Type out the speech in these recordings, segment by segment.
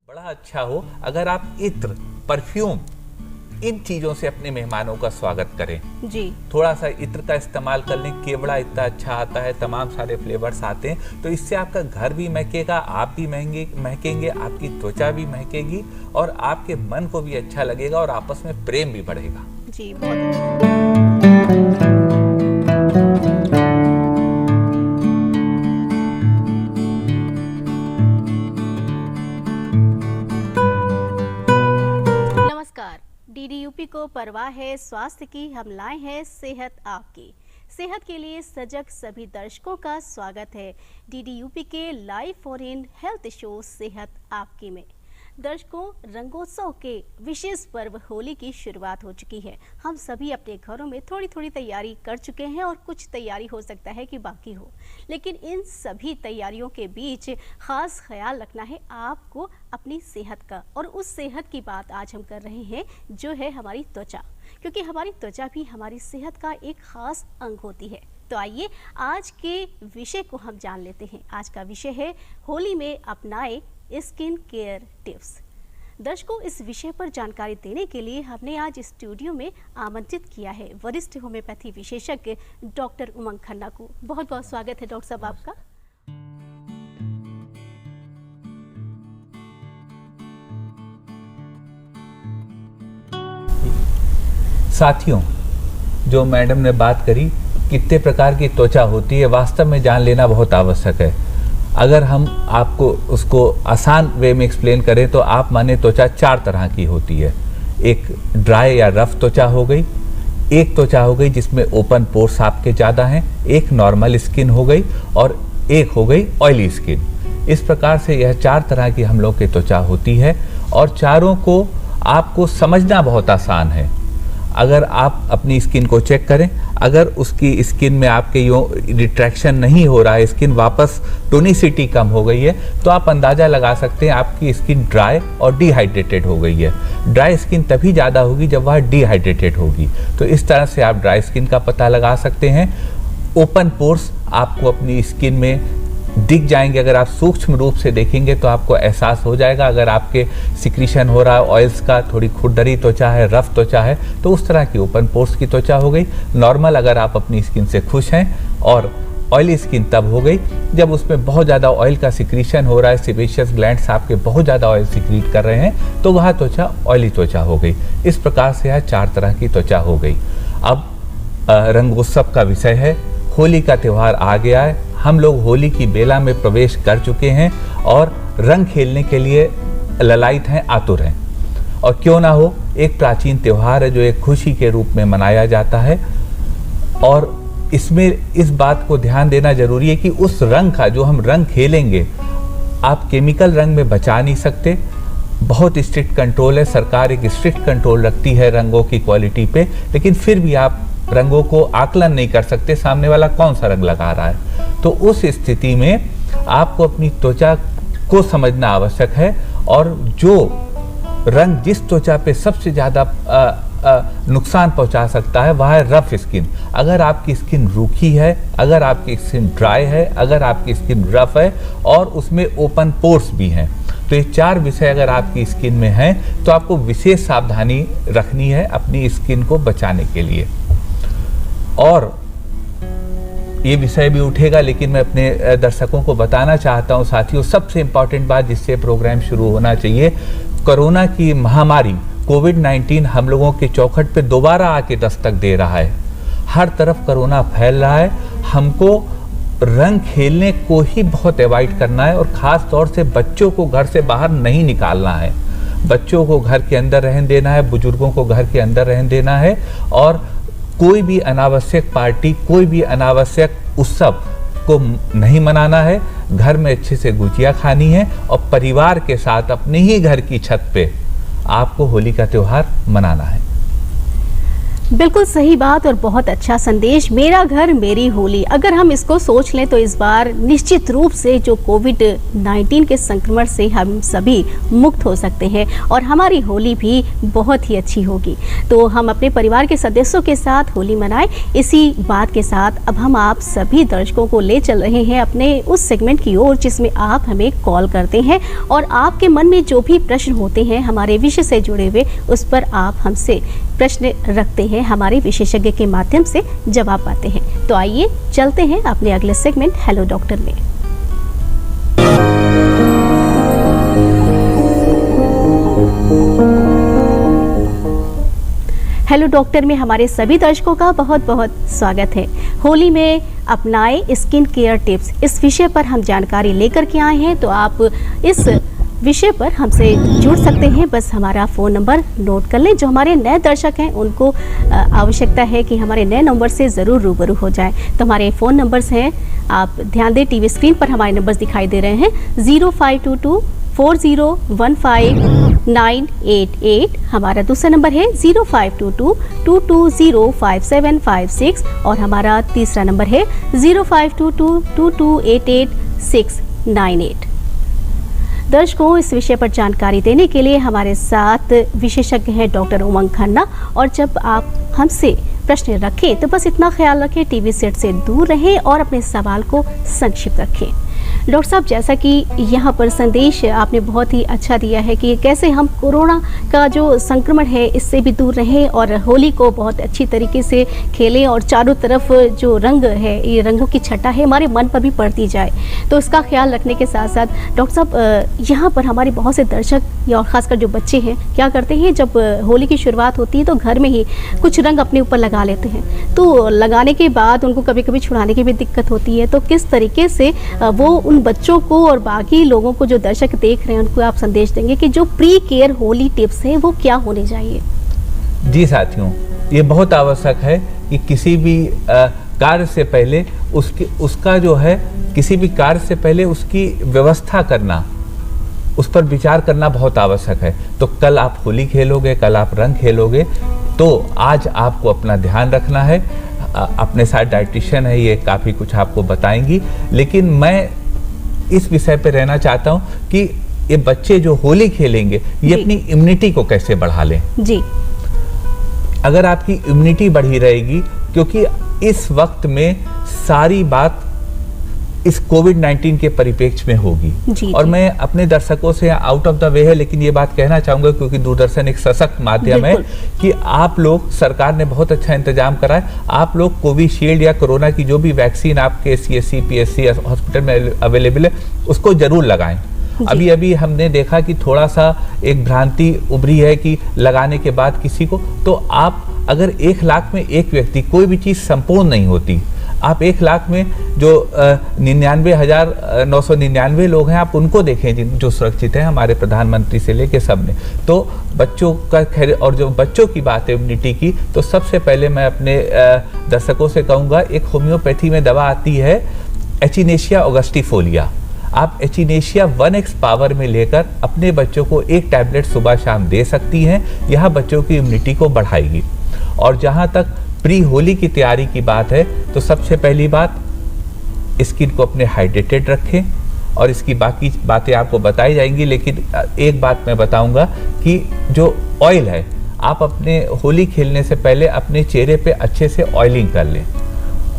बड़ा अच्छा हो अगर आप इत्र, परफ्यूम, इन चीजों से अपने मेहमानों का स्वागत करें। जी, थोड़ा सा इत्र का इस्तेमाल कर लें, केवड़ा इतना अच्छा आता है, तमाम सारे फ्लेवर्स आते हैं, तो इससे आपका घर भी महकेगा, आप भी महकेंगे, आपकी त्वचा भी महकेगी और आपके मन को भी अच्छा लगेगा और आपस में प्रेम भी बढ़ेगा। जी, बहुत नमस्कार। डीडीयूपी को परवाह है स्वास्थ्य की, हम लाए हैं सेहत आपकी। सेहत के लिए सजग सभी दर्शकों का स्वागत है डीडीयूपी के live for in health show सेहत आपकी में। दर्शकों, रंगोत्सव के विशेष पर्व होली की शुरुआत हो चुकी है। हम सभी अपने घरों में थोड़ी थोड़ी तैयारी कर चुके हैं और कुछ तैयारी हो सकता है कि बाकी हो, लेकिन इन सभी तैयारियों के बीच खास ख्याल रखना है आपको अपनी सेहत का। और उस सेहत की बात आज हम कर रहे हैं जो है हमारी त्वचा, क्योंकि हमारी त्वचा भी हमारी सेहत का एक खास अंग होती है। तो आइए आज के विषय को हम जान लेते हैं। आज का विषय है होली में अपनाए स्किन केयर टिप्स। दर्शकों, इस विषय पर जानकारी देने के लिए हमने आज स्टूडियो में आमंत्रित किया है वरिष्ठ होम्योपैथी विशेषज्ञ डॉक्टर उमंग खन्ना को। बहुत बहुत स्वागत है डॉक्टर साहब आपका। साथियों, जो मैडम ने बात करी, कितने प्रकार की त्वचा होती है, वास्तव में जान लेना बहुत आवश्यक है। अगर हम आपको उसको आसान वे में एक्सप्लेन करें तो आप माने त्वचा 4 तरह की होती है। एक ड्राई या रफ त्वचा हो गई, एक त्वचा हो गई जिसमें ओपन पोर्स आपके ज़्यादा हैं, एक नॉर्मल स्किन हो गई और एक हो गई ऑयली स्किन। इस प्रकार से यह 4 तरह की हम लोग की त्वचा होती है और चारों को आपको समझना बहुत आसान है। अगर आप अपनी स्किन को चेक करें, अगर उसकी स्किन में आपके यूँ रिट्रैक्शन नहीं हो रहा है, स्किन वापस टोनिसिटी कम हो गई है, तो आप अंदाज़ा लगा सकते हैं आपकी स्किन ड्राई और डिहाइड्रेटेड हो गई है। ड्राई स्किन तभी ज़्यादा होगी जब वह डिहाइड्रेटेड होगी। तो इस तरह से आप ड्राई स्किन का पता लगा सकते हैं। ओपन पोर्स आपको अपनी स्किन में दिख जाएंगे। अगर आप सूक्ष्म रूप से देखेंगे तो आपको एहसास हो जाएगा। अगर आपके सिक्रीशन हो रहा है ऑयल्स का, थोड़ी खुरदरी त्वचा है, रफ त्वचा है, तो उस तरह की ओपन पोर्स की त्वचा हो गई। नॉर्मल अगर आप अपनी स्किन से खुश हैं, और ऑयली स्किन तब हो गई जब उसमें बहुत ज़्यादा ऑयल का सिक्रीशन हो रहा है, सेबेशियस ग्लैंड्स आपके बहुत ज़्यादा ऑयल सिक्रीट कर रहे हैं, तो वह त्वचा ऑयली त्वचा हो गई। इस प्रकार से यह 4 तरह की त्वचा हो गई। अब रंगोत्सव का विषय है, होली का त्यौहार आ गया है। हम लोग होली की बेला में प्रवेश कर चुके हैं और रंग खेलने के लिए ललायित हैं, आतुर हैं। और क्यों ना हो, एक प्राचीन त्यौहार है जो एक खुशी के रूप में मनाया जाता है। और इसमें इस बात को ध्यान देना जरूरी है कि उस रंग का जो हम रंग खेलेंगे, आप केमिकल रंग में बचा नहीं सकते। बहुत स्ट्रिक्ट कंट्रोल है, सरकार एक स्ट्रिक्ट कंट्रोल रखती है रंगों की क्वालिटी पे, लेकिन फिर भी आप रंगों को आकलन नहीं कर सकते सामने वाला कौन सा रंग लगा रहा है। तो उस स्थिति में आपको अपनी त्वचा को समझना आवश्यक है, और जो रंग जिस त्वचा पे सबसे ज़्यादा नुकसान पहुंचा सकता है वह है रफ स्किन। अगर आपकी स्किन रूखी है, अगर आपकी स्किन ड्राई है, अगर आपकी स्किन रफ है और उसमें ओपन पोर्स भी हैं, तो ये 4 विषय अगर आपकी स्किन में हैं तो आपको विशेष सावधानी रखनी है अपनी स्किन को बचाने के लिए। और ये विषय भी उठेगा, लेकिन मैं अपने दर्शकों को बताना चाहता हूँ साथियों, सबसे इम्पॉर्टेंट बात जिससे प्रोग्राम शुरू होना चाहिए, कोरोना की महामारी कोविड-19 हम लोगों के चौखट पे दोबारा आके दस्तक दे रहा है। हर तरफ कोरोना फैल रहा है। हमको रंग खेलने को ही बहुत अवॉइड करना है, और ख़ास तौर से बच्चों को घर से बाहर नहीं निकालना है। बच्चों को घर के अंदर रहने देना है, बुजुर्गों को घर के अंदर रहने देना है, और कोई भी अनावश्यक पार्टी, कोई भी अनावश्यक उत्सव को नहीं मनाना है। घर में अच्छे से गुजिया खानी है और परिवार के साथ अपने ही घर की छत पे आपको होली का त्यौहार मनाना है। बिल्कुल सही बात और बहुत अच्छा संदेश, मेरा घर मेरी होली। अगर हम इसको सोच लें तो इस बार निश्चित रूप से जो कोविड-19 के संक्रमण से हम सभी मुक्त हो सकते हैं और हमारी होली भी बहुत ही अच्छी होगी। तो हम अपने परिवार के सदस्यों के साथ होली मनाएं। इसी बात के साथ अब हम आप सभी दर्शकों को ले चल रहे हैं अपने उस सेगमेंट की ओर जिसमें आप हमें कॉल करते हैं और आपके मन में जो भी प्रश्न होते हैं हमारे विषय से जुड़े हुए, उस पर आप हमसे प्रश्न रखते हैं, हमारे विशेषज्ञ के माध्यम से जवाब पाते हैं। तो आइए चलते हैं अपने अगले सेगमेंट हेलो डॉक्टर में। हेलो डॉक्टर में हमारे सभी दर्शकों का बहुत बहुत स्वागत है। होली में अपनाएं स्किन केयर टिप्स, इस विषय पर हम जानकारी लेकर के आए हैं। तो आप इस विषय पर हमसे जुड़ सकते हैं, बस हमारा फ़ोन नंबर नोट कर लें। जो हमारे नए दर्शक हैं उनको आवश्यकता है कि हमारे नए नंबर से ज़रूर रूबरू हो जाएं। तो हमारे फ़ोन नंबर्स हैं, आप ध्यान दें, टीवी स्क्रीन पर हमारे नंबर्स दिखाई दे रहे हैं। 0522 40159888, हमारा दूसरा नंबर है 0522 2205756 और हमारा तीसरा नंबर है 0522 2288 दर्शकों, इस विषय पर जानकारी देने के लिए हमारे साथ विशेषज्ञ हैं डॉक्टर उमंग खन्ना। और जब आप हमसे प्रश्न रखें तो बस इतना ख्याल रखें, टीवी सेट से दूर रहें और अपने सवाल को संक्षिप्त रखें। डॉक्टर साहब, जैसा कि यहाँ पर संदेश आपने बहुत ही अच्छा दिया है कि कैसे हम कोरोना का जो संक्रमण है इससे भी दूर रहें और होली को बहुत अच्छी तरीके से खेलें और चारों तरफ जो रंग है, ये रंगों की छटा है, हमारे मन पर भी पड़ती जाए। तो इसका ख्याल रखने के साथ साथ डॉक्टर साहब, यहाँ पर हमारे बहुत से दर्शक या खासकर जो बच्चे हैं क्या करते हैं, जब होली की शुरुआत होती है तो घर में ही कुछ रंग अपने ऊपर लगा लेते हैं। तो लगाने के बाद उनको कभी कभी छुड़ाने की भी दिक्कत होती है। तो किस तरीके से वो उन बच्चों को और बाकी लोगों को जो दर्शक देख रहे हैं उनको आप संदेश देंगे कि जो प्री केयर होली टिप्स हैं वो क्या होने चाहिए? जी साथियों, ये बहुत आवश्यक है कि किसी भी कार्य से पहले उसका जो है, किसी भी कार्य से पहले उसकी व्यवस्था करना, उस पर विचार करना बहुत आवश्यक है। तो कल आप होली खेलोगे, कल आप रंग खेलोगे, तो आज आपको अपना ध्यान रखना है। अपने साथ डाइटिशियन है, ये काफ़ी कुछ आपको बताएंगी, लेकिन मैं इस विषय पे रहना चाहता हूँ कि ये बच्चे जो होली खेलेंगे ये अपनी इम्यूनिटी को कैसे बढ़ा लें। जी, अगर आपकी इम्यूनिटी बढ़ी रहेगी, क्योंकि इस वक्त में सारी बात इस कोविड-19 के परिप्रेक्ष्य में होगी। और मैं अपने दर्शकों से आउट ऑफ द वे है, लेकिन ये बात कहना चाहूंगा क्योंकि दूरदर्शन एक सशक्त माध्यम है कि आप लोग, सरकार ने बहुत अच्छा इंतजाम करा है, आप लोग कोविशील्ड या कोरोना की जो भी वैक्सीन आपके CSC PSC हॉस्पिटल में अवेलेबल है उसको जरूर लगाएं। अभी अभी हमने देखा कि थोड़ा सा एक भ्रांति उभरी है कि लगाने के बाद किसी को, तो आप अगर 1 लाख में एक व्यक्ति, कोई भी चीज़ संपूर्ण नहीं होती, आप 1 लाख में जो 99,999 लोग हैं आप उनको देखें जो सुरक्षित हैं, हमारे प्रधानमंत्री से लेके सब ने। तो बच्चों का खैर, और जो बच्चों की बात है इम्यूनिटी की, तो सबसे पहले मैं अपने दर्शकों से कहूँगा, एक होम्योपैथी में दवा आती है एचिनेशिया ऑगस्टिफोलिया। आप एचिनेशिया 1x पावर में लेकर अपने बच्चों को 1 टैबलेट सुबह शाम दे सकती हैं। यह बच्चों की इम्यूनिटी को बढ़ाएगी। और जहाँ तक प्री होली की तैयारी की बात है, तो सबसे पहली बात, स्किन को अपने हाइड्रेटेड रखें और इसकी बाकी बातें आपको बताई जाएंगी। लेकिन एक बात मैं बताऊंगा कि जो ऑयल है, आप अपने होली खेलने से पहले अपने चेहरे पे अच्छे से ऑयलिंग कर लें।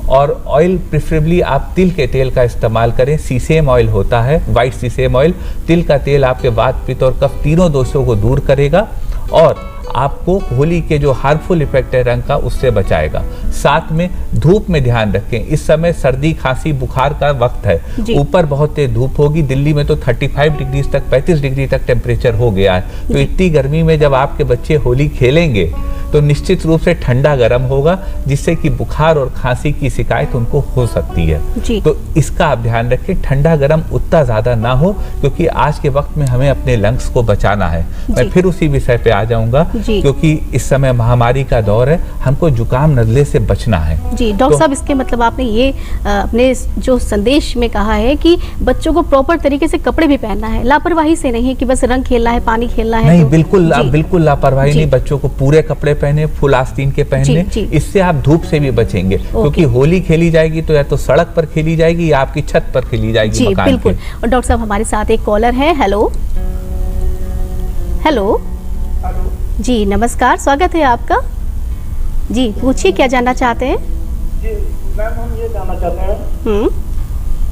और ऑयल प्रेफरेबली आप तिल के तेल का इस्तेमाल करें। सीसेम ऑयल होता है, वाइट सीसेम ऑयल। तिल का तेल आपके वात, पित्त और कफ तीनों दोषों को दूर करेगा और आपको होली के जो हार्मफुल इफेक्ट है रंग का, उससे बचाएगा। साथ में धूप में ध्यान रखें। इस समय सर्दी, खांसी, बुखार का वक्त है। ऊपर बहुत तेज धूप होगी। दिल्ली में तो 35 डिग्री तक, 35 डिग्री तक टेम्परेचर हो गया है। तो इतनी गर्मी में जब आपके बच्चे होली खेलेंगे तो निश्चित रूप से ठंडा गर्म होगा, जिससे कि बुखार और खांसी की शिकायत उनको हो सकती है। तो इसका आप ध्यान रखें, ठंडा गर्म उतना ज्यादा ना हो, क्योंकि आज के वक्त में हमें अपने लंग्स को बचाना है। मैं फिर उसी विषय पे आ जाऊंगा, क्योंकि इस समय महामारी का दौर है, हमको जुकाम नजले से बचना है। जी डॉक्टर साहब, इसके मतलब आपने ये अपने जो संदेश में कहा है कि बच्चों को प्रॉपर तरीके से कपड़े भी पहनना है, लापरवाही से नहीं कि बस रंग खेलना है, पानी खेलना है। नहीं, बिल्कुल लापरवाही नहीं। बच्चों को पूरे कपड़े पहने, फुल आस्तीन के पहने। जी। इससे आप धूप से भी बचेंगे, क्योंकि होली खेली जाएगी तो या तो सड़क पर खेली जाएगी या आपकी छत पर खेली जाएगी जी, मकान बिल्कुल। के। और डॉक्टर साहब हमारे साथ एक कॉलर है। हेलो हेलो जी, नमस्कार, स्वागत है आपका। जी, पूछिए क्या जानना चाहते हैं। जी मैम, हम ये जानना चाहते हैं हम्म,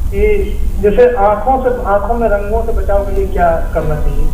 कि जैसे आंखों में रंगों से बचाव के लिए क्या करना चाहिए?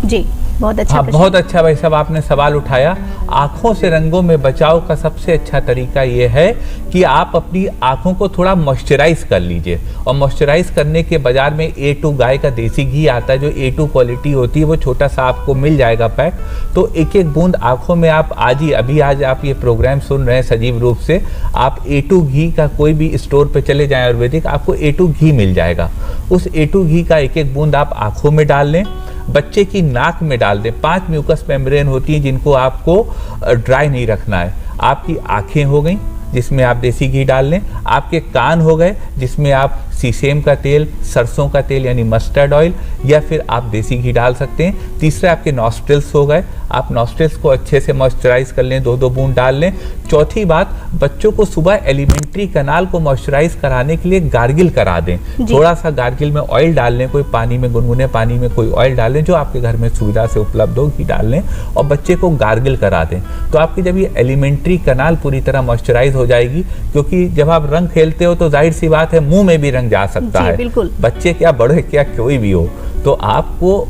जी, बहुत अच्छा हाँ, प्रश्न। बहुत अच्छा भाई साहब आपने सवाल उठाया। आँखों से रंगों में बचाव का सबसे अच्छा तरीका ये है कि आप अपनी आँखों को थोड़ा मॉइस्चराइज कर लीजिए। और मॉइस्चराइज करने के बाजार में A2 गाय का देसी घी आता है, जो A2 क्वालिटी होती है, वो छोटा सा आपको मिल जाएगा पैक। तो एक एक बूंद आँखों में आप आज आप ये प्रोग्राम सुन रहे हैं सजीव रूप से, आप A2 घी का कोई भी स्टोर पे चले जाएं आयुर्वेदिक, आपको A2 घी मिल जाएगा। उस A2 घी का एक एक बूंद आप आँखों में डाल लें, बच्चे की नाक में डाल दें। 5 म्यूकस मेम्ब्रेन होती हैं जिनको आपको ड्राई नहीं रखना है। आपकी आंखें हो गई जिसमें आप देसी घी डाल लें, आपके कान हो गए जिसमें आप सीसेम का तेल, सरसों का तेल यानी मस्टर्ड ऑयल या फिर आप देसी घी डाल सकते हैं। तीसरा आपके नॉस्ट्रिल्स हो गए, आप नॉस्ट्रिल्स को अच्छे से मॉइस्चराइज कर लें, 2-2 बूंद डाल लें। चौथी बात, बच्चों को सुबह एलिमेंट्री कनाल को मॉइस्चराइज कराने के लिए गार्गिल करा दें। थोड़ा सा गार्गिल में ऑयल डाल लें, कोई पानी में, गुनगुने पानी में कोई ऑयल डाल लें जो आपके घर में सुविधा से उपलब्ध हो, घी डाल लें और बच्चे को गार्गिल करा दें। तो आपकी जब ये एलिमेंट्री कनाल पूरी तरह मॉइस्चराइज हो जाएगी, क्योंकि जब आप रंग खेलते हो तो जाहिर सी बात है मुंह में भी रंग जा सकता है, बिल्कुल। बच्चे क्या बड़े क्या कोई भी हो, तो आपको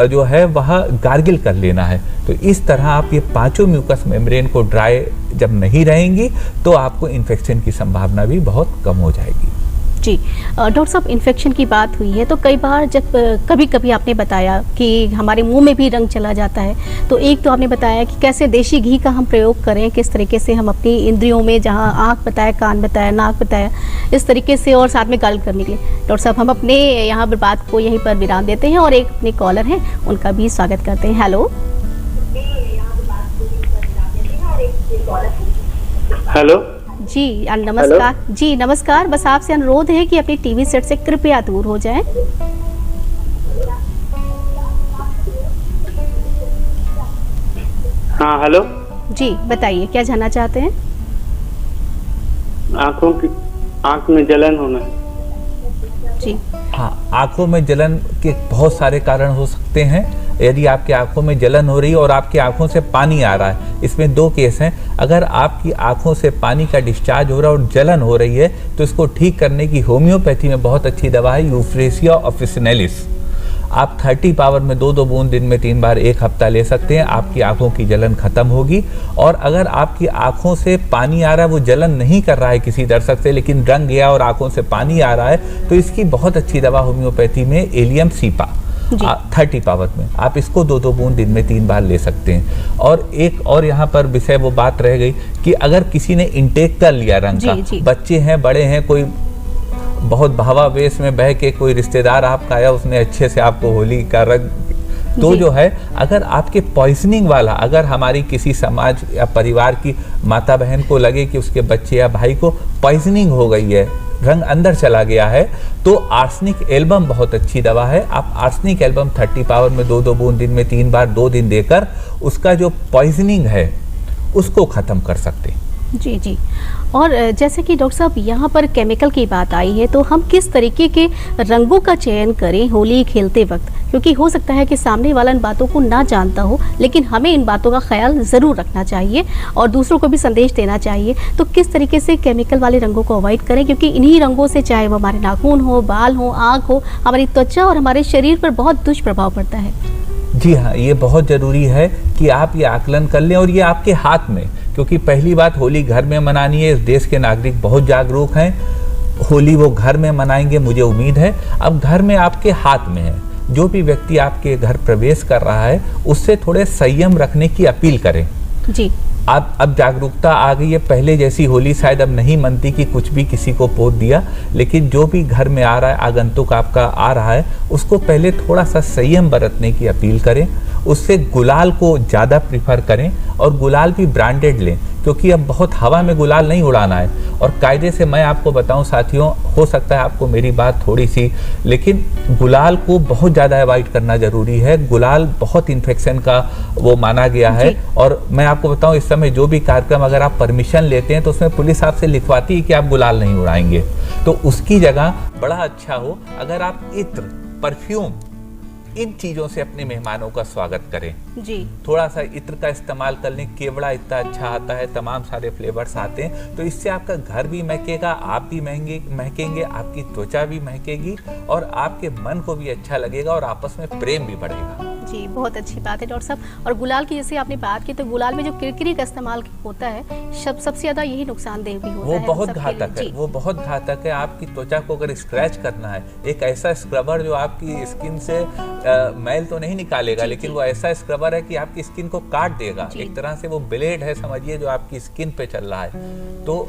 जो है वह गार्गिल कर लेना है। तो इस तरह आप ये 5 म्यूकस मेम्ब्रेन को ड्राई जब नहीं रहेंगी तो आपको इन्फेक्शन की संभावना भी बहुत कम हो जाएगी। जी, डॉक्टर साहब इन्फेक्शन की बात हुई है तो कई बार जब कभी कभी आपने बताया कि हमारे मुंह में भी रंग चला जाता है, तो एक तो आपने बताया कि कैसे देसी घी का हम प्रयोग करें, किस तरीके से हम अपनी इंद्रियों में, जहां आँख बताया, कान बताया, नाक बताया, इस तरीके से, और साथ में गार्गिल करने के लिए। डॉक्टर साहब हम अपने यहाँ पर बात को यहीं पर विराम देते हैं और एक अपने कॉलर हैं उनका भी स्वागत करते हैं। हेलो हेलो जी, नमस्कार। जी नमस्कार, बस आपसे अनुरोध है कि अपनी टीवी सेट से कृपया दूर हो जाएं। हाँ हेलो जी, बताइए क्या जानना चाहते हैं। आँख में जलन होना है। जी हाँ, आंखों में जलन के बहुत सारे कारण हो सकते हैं। यदि आपकी आंखों में जलन हो रही है और आपकी आंखों से पानी आ रहा है, इसमें 2 केस हैं। अगर आपकी आंखों से पानी का डिस्चार्ज हो रहा है और जलन हो रही है तो इसको ठीक करने की होम्योपैथी में बहुत अच्छी दवा है यूफ्रेसिया ऑफिसिनेलिस। आप 30 पावर में 2-2 बूंद दिन में 3 बार 1 हफ्ता ले सकते हैं, आपकी आंखों की जलन खत्म होगी। और अगर आपकी आंखों से पानी आ रहा है, वो जलन नहीं कर रहा है किसी दर्शक से, लेकिन रंग गया और आंखों से पानी आ रहा है, तो इसकी बहुत अच्छी दवा होम्योपैथी में एलियम सीपा 30 पावर में, आप इसको 2-2 बूंद दिन में 3 बार ले सकते हैं। और एक और यहाँ पर विषय वो बात रह गई कि अगर किसी ने इंटेक कर लिया रंग का, बच्चे हैं, बड़े हैं, कोई बहुत भावावेश में बह के कोई रिश्तेदार आपका आया, उसने अच्छे से आपको होली का रंग, तो जो है अगर आपके पॉइजनिंग वाला, अगर हमारी किसी समाज या परिवार की माता बहन को लगे कि उसके बच्चे या भाई को पॉइजनिंग हो गई है, रंग अंदर चला गया है, तो आर्सेनिक एल्बम बहुत अच्छी दवा है। आप आर्सेनिक एल्बम 30 पावर में 2-2 बूंद दिन में 3 बार 2 दिन देकर उसका जो पॉइजनिंग है उसको ख़त्म कर सकते हैं। जी जी, और जैसे कि डॉक्टर साहब यहाँ पर केमिकल की बात आई है, तो हम किस तरीके के रंगों का चयन करें होली खेलते वक्त, क्योंकि हो सकता है कि सामने वाला इन बातों को ना जानता हो, लेकिन हमें इन बातों का ख्याल ज़रूर रखना चाहिए और दूसरों को भी संदेश देना चाहिए। तो किस तरीके से केमिकल वाले रंगों को अवॉइड करें, क्योंकि इन्हीं रंगों से, चाहे वो हमारे नाखून हो, बाल हो, आँख हो, हमारी त्वचा और हमारे शरीर पर बहुत दुष्प्रभाव पड़ता है। जी हाँ, ये बहुत ज़रूरी है कि आप ये आकलन कर लें और ये आपके हाथ में, क्योंकि पहली बात होली घर में मनानी है। इस देश के नागरिक बहुत जागरूक हैं, होली वो घर में मनाएंगे, मुझे उम्मीद है। अब घर में आपके हाथ में है, जो भी व्यक्ति आपके घर प्रवेश कर रहा है उससे थोड़े संयम रखने की अपील करें। जी, अब जागरूकता आ गई है, पहले जैसी होली शायद अब नहीं मनती कि कुछ भी किसी को पोत दिया, लेकिन जो भी घर में आ रहा है, आगंतुक आपका आ रहा है, उसको पहले थोड़ा सा संयम बरतने की अपील करें। उससे गुलाल को ज़्यादा प्रीफर करें और गुलाल भी ब्रांडेड लें, क्योंकि अब बहुत हवा में गुलाल नहीं उड़ाना है। और कायदे से मैं आपको बताऊं साथियों, हो सकता है आपको मेरी बात थोड़ी सी, लेकिन गुलाल को बहुत ज़्यादा अवॉइड करना जरूरी है। गुलाल बहुत इन्फेक्शन का वो माना गया है। और मैं आपको बताऊं, इस समय जो भी कार्यक्रम अगर आप परमिशन लेते हैं तो उसमें पुलिस आपसे लिखवाती है कि आप गुलाल नहीं उड़ाएंगे। तो उसकी जगह बड़ा अच्छा हो अगर आप इत्र, परफ्यूम, इन चीज़ों से अपने मेहमानों का स्वागत करें। जी, थोड़ा सा इत्र का इस्तेमाल कर लें, केवड़ा इतना अच्छा आता है, तमाम सारे फ्लेवर्स आते हैं, तो इससे आपका घर भी महकेगा, आप भी महकेंगे, आपकी त्वचा भी महकेगी और आपके मन को भी अच्छा लगेगा और आपस में प्रेम भी बढ़ेगा। जी, बहुत अच्छी बात है डॉक्टर साहब। और गुलाल की जैसे आपने बात की, तो गुलाल में जो किरकिरी का इस्तेमाल होता है, सबसे ज़्यादा यही नुकसानदेह भी होता है। वो बहुत घातक है, वो बहुत घातक है। आपकी त्वचा को अगर स्क्रैच करना है, एक ऐसा स्क्रबर जो आपकी स्किन से मैल तो नहीं निकालेगा, लेकिन वो ऐसा स्क्रबर है कि आपकी स्किन को काट देगा। एक तरह से वो ब्लेड है, समझिए, जो आपकी स्किन पे चल रहा है। तो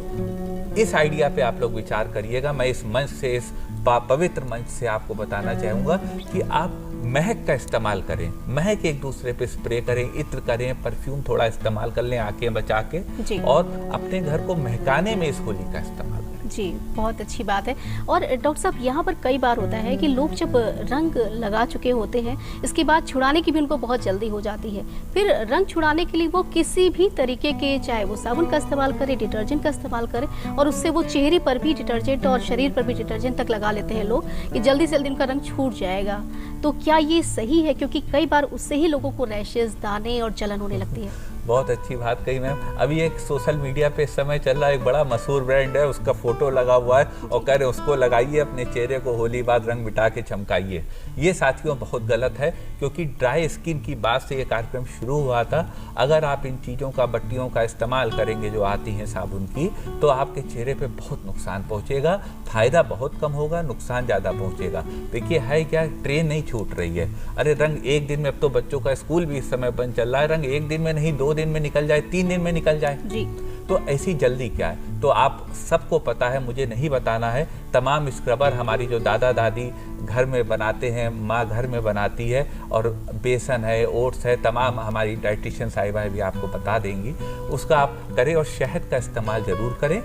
इस आइडिया पे आप लोग विचार करिएगा। मैं इस मंच से, इस पवित्र मंच से आपको बताना चाहूँगा कि आप महक का इस्तेमाल करें, महक एक दूसरे पे स्प्रे करें, इत्र करें, परफ्यूम थोड़ा इस्तेमाल कर लें आंखें बचा के, और अपने घर को महकाने में इस होली का इस्तेमाल करें। जी, बहुत अच्छी बात है। और डॉक्टर साहब, यहाँ पर कई बार होता है कि लोग जब रंग लगा चुके होते हैं, इसके बाद छुड़ाने की भी उनको बहुत जल्दी हो जाती है। फिर रंग छुड़ाने के लिए वो किसी भी तरीके के, चाहे वो साबुन का इस्तेमाल करें, डिटर्जेंट का इस्तेमाल करें, और उससे वो चेहरे पर भी डिटर्जेंट और शरीर पर भी डिटर्जेंट तक लगा लेते हैं लोग कि जल्दी से जल्दी उनका रंग छूट जाएगा। तो क्या ये सही है? क्योंकि कई बार उससे ही लोगों को रैशेज, दाने और जलन होने लगती है। बहुत अच्छी बात कही मैम। अभी एक सोशल मीडिया पे इस समय चल रहा है, एक बड़ा मशहूर ब्रांड है, उसका फोटो लगा हुआ है और कह रहे उसको लगाइए, अपने चेहरे को होली बाद रंग मिटा के चमकाइए। ये साथियों बहुत गलत है, क्योंकि ड्राई स्किन की बात से ये कार्यक्रम शुरू हुआ था। अगर आप इन चीज़ों का, बट्टियों का इस्तेमाल करेंगे जो आती हैं साबुन की, तो आपके चेहरे पे बहुत नुकसान पहुँचेगा। फ़ायदा बहुत कम होगा, नुकसान ज़्यादा पहुँचेगा। देखिए है क्या, ट्रेन नहीं छूट रही है। अरे रंग एक दिन में, अब तो बच्चों का स्कूल भी इस समय बंद चल रहा है, रंग एक दिन में नहीं, 2 दिन में निकल जाए, 3 दिन में निकल जाए जी। तो ऐसी जल्दी क्या है? तो आप सबको पता है, मुझे नहीं बताना है, तमाम स्क्रबर हमारी जो दादा दादी घर में बनाते हैं, माँ घर में बनाती है, और बेसन है, ओट्स है, तमाम हमारी डाइटिशियन साहिबा भी आपको बता देंगी, उसका आप करें। और शहद का इस्तेमाल ज़रूर करें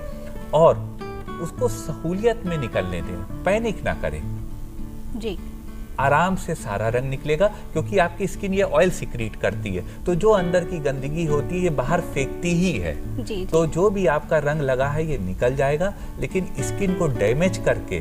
और उसको सहूलियत में निकलने दें, पैनिक ना करें जी। आराम से सारा रंग निकलेगा, क्योंकि आपकी स्किन ये ऑयल सिक्रीट करती है, तो जो अंदर की गंदगी होती है बाहर फेंकती ही है। जी। तो जो भी आपका रंग लगा है ये निकल जाएगा, लेकिन स्किन को डैमेज करके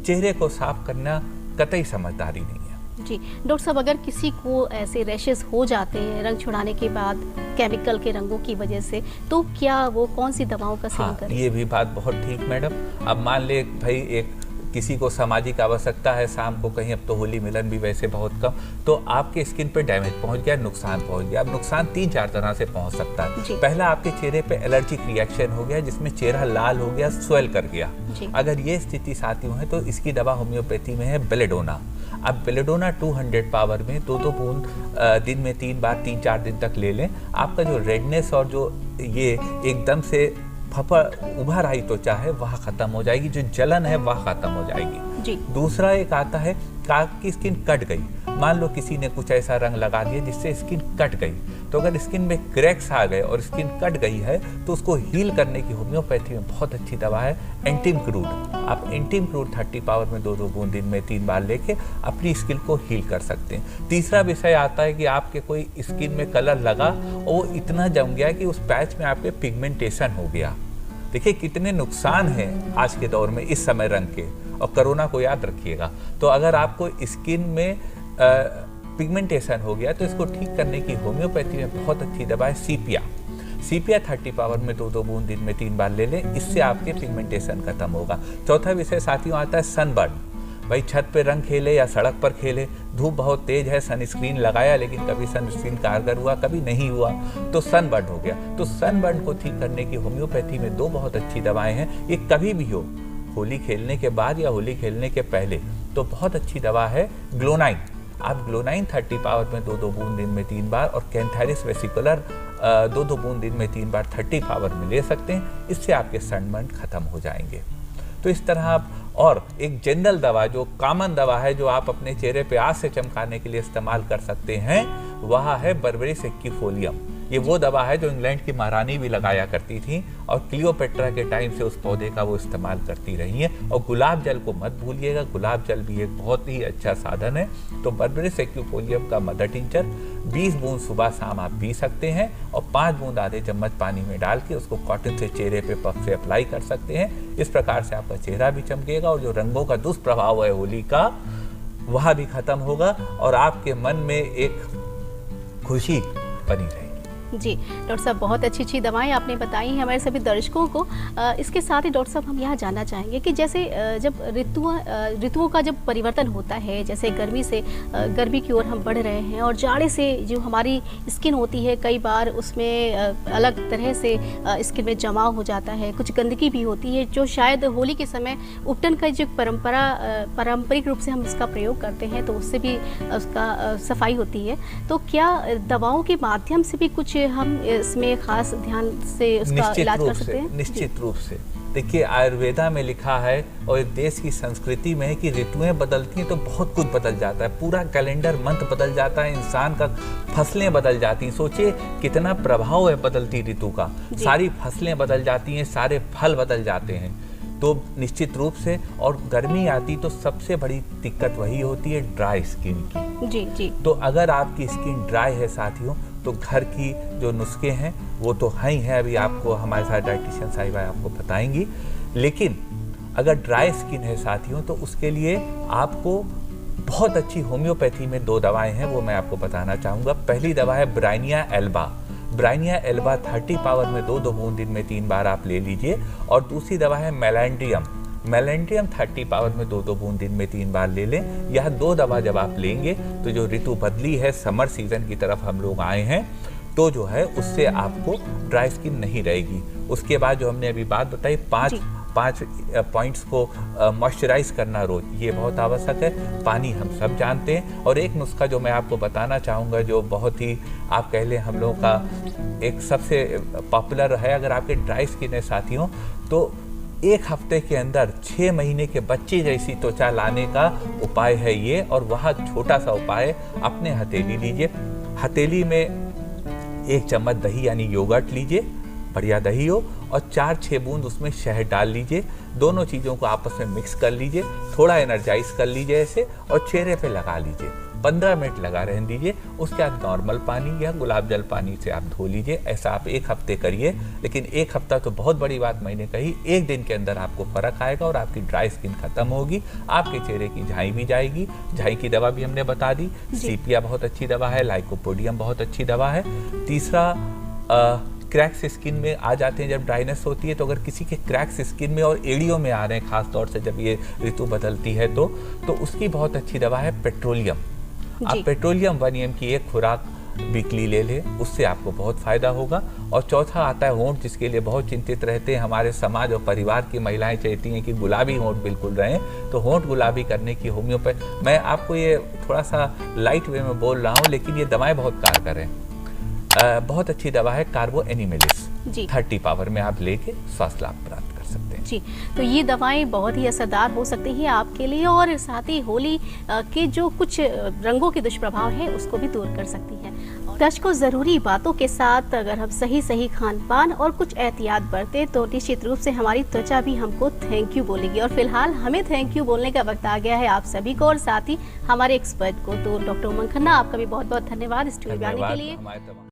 चेहरे को साफ करना कतई समझदारी नहीं है। जी डॉक्टर साहब, अगर किसी को ऐसे रैशेस हो जाते हैं रंग छुड़ाने के बाद केमिकल के रंगों की वजह से, तो क्या वो कौन सी दवाओं का सेवन करें? ये भी बात बहुत ठीक मैडम। अब मान ले भाई, एक किसी को सामाजिक आवश्यकता है, शाम को कहीं, अब तो होली मिलन भी वैसे बहुत कम, तो आपके स्किन पे डैमेज पहुंच गया, नुकसान पहुंच गया। अब नुकसान 3-4 तरह से पहुंच सकता है। पहला, आपके चेहरे पे एलर्जिक रिएक्शन हो गया, जिसमें चेहरा लाल हो गया, स्वेल कर गया। अगर ये स्थिति साथियों है तो इसकी दवा होम्योपैथी में है बेलेडोना। अब बेलेडोना 200 पावर में 2-2 बूंद दिन में 3 बार 3-4 दिन तक ले लें। आपका जो रेडनेस और जो ये एकदम से उभर आई त्वचा है वह खत्म हो जाएगी, जो जलन है वह खत्म हो जाएगी जी। दूसरा एक आता है कि स्किन कट गई। मान लो किसी ने कुछ ऐसा रंग लगा दिया जिससे स्किन कट गई, तो अगर स्किन में क्रैक्स आ गए और स्किन कट गई है तो उसको हील करने की होम्योपैथी में बहुत अच्छी दवा है एंटीम क्रूड। आप एंटीम क्रूड 30 पावर में 2-2 बूंद दिन में 3 बार लेके अपनी स्किन को हील कर सकते हैं। तीसरा विषय आता है कि आपके कोई स्किन में कलर लगा और वो इतना जम गया कि उस पैच में आपके पिगमेंटेशन हो गया। देखिए कितने नुकसान हैं आज के दौर में इस समय रंग के, और कोरोना को याद रखिएगा। तो अगर आपको स्किन में पिगमेंटेशन हो गया तो इसको ठीक करने की होम्योपैथी में बहुत अच्छी दवा है सीपिया। 30 पावर में 2-2 बूंद दिन में 3 बार ले लें, इससे आपके पिगमेंटेशन खत्म होगा। चौथा विषय साथियों आता है सनबर्न। भाई छत पे रंग खेले या सड़क पर खेले, धूप बहुत तेज है, सनस्क्रीन लगाया लेकिन कभी सनस्क्रीन कारगर हुआ कभी नहीं हुआ, तो सनबर्न हो गया। तो सनबर्न को ठीक करने की होम्योपैथी में 2 बहुत अच्छी दवाएं हैं। ये कभी भी हो, होली खेलने के बाद या होली खेलने के पहले, तो बहुत अच्छी दवा है ग्लोनाइन। आप ग्लोनाइन 30 पावर में 2-2 बूंद दिन में 3 बार और कैंथैरिस वेसिकुलर 2-2 बूंद दिन में 3 बार 30 पावर में ले सकते हैं। इससे आपके सनबर्न खत्म हो जाएंगे। तो इस तरह आप, और एक जनरल दवा जो कॉमन दवा है जो आप अपने चेहरे पे आज से चमकाने के लिए इस्तेमाल कर सकते हैं, वह है बर्बेरिस एक्विफोलियम। ये वो दवा है जो इंग्लैंड की महारानी भी लगाया करती थी और क्लियोपेट्रा के टाइम से उस पौधे का वो इस्तेमाल करती रही हैं। और गुलाब जल को मत भूलिएगा, गुलाब जल भी एक बहुत ही अच्छा साधन है। तो बर्बेरिस एक्यूफोलियम का मदर टिंचर 20 बूंद सुबह शाम आप पी सकते हैं और 5 बूंद आधे चम्मच पानी में डाल के उसको कॉटन से चेहरे पे पफ से अप्लाई कर सकते हैं। इस प्रकार से आपका चेहरा भी चमकेगा और जो रंगों का दुष्प्रभाव है होली का वह भी खत्म होगा और आपके मन में एक खुशी बनी रहेगी। जी डॉक्टर साहब, बहुत अच्छी दवाएं आपने बताई हैं हमारे सभी दर्शकों को। इसके साथ ही डॉक्टर साहब हम यहाँ जानना चाहेंगे कि जैसे जब ऋतुओं का जब परिवर्तन होता है, जैसे गर्मी से गर्मी की ओर हम बढ़ रहे हैं और जाड़े से जो हमारी स्किन होती है कई बार उसमें अलग तरह से स्किन में जमाव हो जाता है, कुछ गंदगी भी होती है जो शायद होली के समय उपटन का जो पारंपरिक रूप से हम इसका प्रयोग करते हैं तो उससे भी उसका सफाई होती है। तो क्या दवाओं के माध्यम से भी कुछ हम इसमें खास ध्यान से उसका इलाज कर सकते हैं? निश्चित रूप से। देखिए, आयुर्वेदा में लिखा है और एक देश की संस्कृति में है कि ऋतुएं बदलती हैं तो बहुत कुछ बदल जाता है, पूरा कैलेंडर मंथ बदल जाता है, इंसान का फसलें बदल जाती हैं। सोचिए कितना प्रभाव है बदलती ऋतु का, सारी फसलें बदल जाती हैं, सारे फल बदल जाते हैं। तो निश्चित रूप से, और गर्मी आती तो सबसे बड़ी दिक्कत वही होती है ड्राई स्किन की। जी जी। तो अगर आपकी स्किन ड्राई है साथियों, तो घर की जो नुस्खे हैं वो तो हैं ही हैं, अभी आपको हमारे साथ डाइटिशियन साहिबा आपको बताएंगी। लेकिन अगर ड्राई स्किन है साथियों तो उसके लिए आपको बहुत अच्छी होम्योपैथी में 2 दवाएं हैं, वो मैं आपको बताना चाहूँगा। पहली दवा है Bryonia Elba. Bryonia Elba 30 power में 2 बूंद दिन में 3 बार आप ले लीजिए। और दूसरी दवा है मेलेंड्रियम। मेलेंड्रियम 30 पावर में 2 बूंद दिन में 3 बार ले लें। यह 2 दवा जब आप लेंगे तो जो ऋतु बदली है, समर सीजन की तरफ हम लोग आए हैं, तो जो है उससे आपको ड्राई स्किन नहीं रहेगी। उसके बाद जो हमने अभी बात बताई, 5 पॉइंट्स को मॉइस्चराइज करना रोज, ये बहुत आवश्यक है। पानी हम सब जानते हैं। और एक नुस्खा जो मैं आपको बताना चाहूँगा जो बहुत ही आप कह लें हम लोगों का एक सबसे पॉपुलर है, अगर आपके ड्राई स्किन है साथियों तो 1 हफ्ते के अंदर 6 महीने के बच्चे जैसी त्वचा लाने का उपाय है ये। और वह छोटा सा उपाय, अपने हथेली लीजिए, हथेली में 1 चम्मच दही यानी योगर्ट लीजिए, बढ़िया दही हो, और 4-6 बूंद उसमें शहद डाल लीजिए। दोनों चीज़ों को आपस में मिक्स कर लीजिए, थोड़ा एनर्जाइज कर लीजिए ऐसे, और चेहरे पे लगा लीजिए। 15 मिनट लगा रहने दीजिए। उसके बाद नॉर्मल पानी या गुलाब जल पानी से आप धो लीजिए। ऐसा आप 1 हफ्ते करिए। लेकिन 1 हफ्ता तो बहुत बड़ी बात मैंने कही, 1 दिन के अंदर आपको फर्क आएगा और आपकी ड्राई स्किन खत्म होगी, आपके चेहरे की झाई भी जाएगी। झाई की दवा भी हमने बता दी, सीपिया बहुत अच्छी दवा है, लाइकोपोडियम बहुत अच्छी दवा है। तीसरा, क्रैक्स स्किन में आ जाते हैं जब ड्राइनेस होती है, तो अगर किसी के क्रैक्स स्किन में और एड़ियों में आ रहे हैं, खास तौर से जब ये ऋतु बदलती है तो उसकी बहुत अच्छी दवा है पेट्रोलियम। आप पेट्रोलियम 1 mg की 1 खुराक वीकली ले लें, उससे आपको बहुत फायदा होगा। और चौथा आता है होंठ, जिसके लिए बहुत चिंतित रहते हैं हमारे समाज और परिवार की महिलाएं चाहती हैं कि गुलाबी होंठ बिल्कुल रहें, तो होंठ गुलाबी करने की होम्योपैथी, मैं आपको ये थोड़ा सा लाइट वे में बोल रहा हूँ लेकिन ये दवाएं बहुत कारगर हैं। बहुत अच्छी दवा है कार्बो एनिमेलिस, 30 पावर में आप लेके स्वास्थ्य लाभ प्राप्त कर सकते हैं। जी, तो ये दवाएं बहुत ही असरदार हो सकती हैं आपके लिए और साथ ही होली के जो कुछ रंगों के दुष्प्रभाव हैं उसको भी दूर कर सकती हैं। दर्शकों, ज़रूरी बातों के साथ अगर हम सही खान पान और कुछ एहतियात बरतें तो निश्चित रूप से हमारी त्वचा भी हमको थैंक यू बोलेगी। और फिलहाल हमें थैंक यू बोलने का वक्त आ गया है आप सभी को और साथ ही हमारे एक्सपर्ट को। तो डॉक्टर उमंग खन्ना, आपका भी बहुत बहुत धन्यवाद स्टूडियो में आने के लिए।